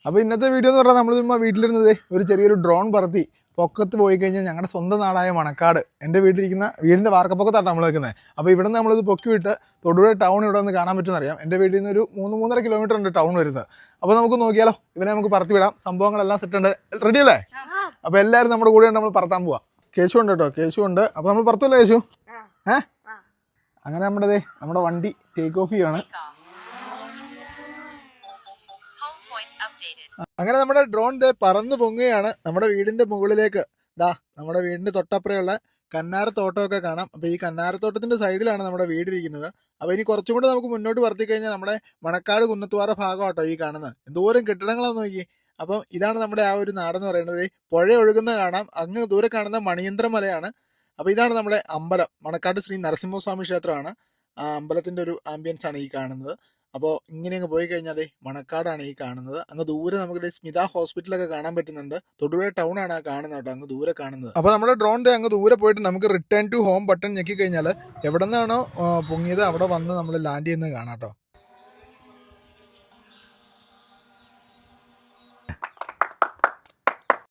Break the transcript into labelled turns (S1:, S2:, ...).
S1: അപ്പോൾ ഇന്നത്തെ വീഡിയോ എന്ന് പറഞ്ഞാൽ നമ്മൾ വീട്ടിലിരുന്നത് ഒരു ചെറിയൊരു ഡ്രോൺ പറത്തി പൊക്കത്ത് പോയി കഴിഞ്ഞാൽ ഞങ്ങളുടെ സ്വന്തം നാടായ മണക്കാട് എൻ്റെ വീടിൻ്റെ വാർക്കപ്പൊക്കത്താണ് നമ്മൾ വെക്കുന്നത്. അപ്പോൾ ഇവിടെ നിന്ന് നമ്മളിത് പൊക്കി വിട്ട് തൊടുപുഴ ടൗൺ ഇവിടെ നിന്ന് കാണാൻ പറ്റുമെന്നറിയാം. എൻ്റെ വീട്ടിൽ നിന്ന് ഒരു 3-3.5 കിലോമീറ്റർ ഉണ്ട് ടൗൺ വരുന്നത്. അപ്പോൾ നമുക്ക് നോക്കിയാലോ, ഇവനെ നമുക്ക് പറത്തി വിടാം. സംഭവങ്ങളെല്ലാം സെറ്റ് ഉണ്ട്, റെഡി അല്ലേ? അപ്പോൾ എല്ലാവരും നമ്മുടെ കൂടെ നമ്മൾ പറത്താൻ പോവാം. കേശു ഉണ്ട് കേട്ടോ, കേശു ഉണ്ട്. അപ്പോൾ നമ്മൾ പറത്തുമല്ലോ കേശു? അങ്ങനെ നമ്മുടെ വണ്ടി ടേക്ക് ഓഫ് ചെയ്യാണ്. അങ്ങനെ നമ്മുടെ ഡ്രോൺ പറന്ന് പൊങ്ങുകയാണ് നമ്മുടെ വീടിന്റെ മുകളിലേക്ക്. നമ്മുടെ വീടിന്റെ തൊട്ടപ്പുറയുള്ള കന്നാരത്തോട്ടമൊക്കെ കാണാം. അപ്പോൾ ഈ കന്നാരത്തോട്ടത്തിന്റെ സൈഡിലാണ് നമ്മുടെ വീടിരിക്കുന്നത്. അപ്പോൾ ഇനി കുറച്ചും കൂടെ നമുക്ക് മുന്നോട്ട് പറത്തി കഴിഞ്ഞാൽ നമ്മുടെ മണക്കാട് കുന്നത്തുപാറ ഭാഗമാട്ടോ ഈ കാണുന്നത്. എന്തോരം കെട്ടിടങ്ങളാന്ന് നോക്കി. അപ്പം ഇതാണ് നമ്മുടെ ആ ഒരു നാടെന്ന് പറയുന്നത്. പുഴ ഒഴുകുന്ന കാണാം. അങ്ങ് ദൂരെ കാണുന്ന മണിയന്ത്ര മലയാണ്. അപ്പോൾ ഇതാണ് നമ്മുടെ അമ്പലം, മണക്കാട് ശ്രീ നരസിംഹസ്വാമി ക്ഷേത്രമാണ്. ആ അമ്പലത്തിന്റെ ഒരു ആംബിയൻസ് ആണ് ഈ കാണുന്നത്. അപ്പോൾ ഇങ്ങനെ അങ്ങ് പോയി കഴിഞ്ഞാൽ മണക്കാടാണ് ഈ കാണുന്നത്. അങ്ങ് ദൂരെ നമുക്ക് സ്മിത ഹോസ്പിറ്റലൊക്കെ കാണാൻ പറ്റുന്നുണ്ട്. തൊടുപുഴ ടൗൺ ആണ് കാണുന്നത് കേട്ടോ, അങ്ങ് ദൂരെ കാണുന്നത്. അപ്പോൾ നമ്മുടെ ഡ്രോണിന്റെ അങ്ങ് ദൂരെ പോയിട്ട് നമുക്ക് റിട്ടേൺ ടു ഹോം ബട്ടൺ ഞെക്കി കഴിഞ്ഞാൽ എവിടെ നിന്നാണോ പൊങ്ങിയത് അവിടെ വന്ന് നമ്മൾ ലാൻഡ് ചെയ്യുന്നത് കാണാം കേട്ടോ.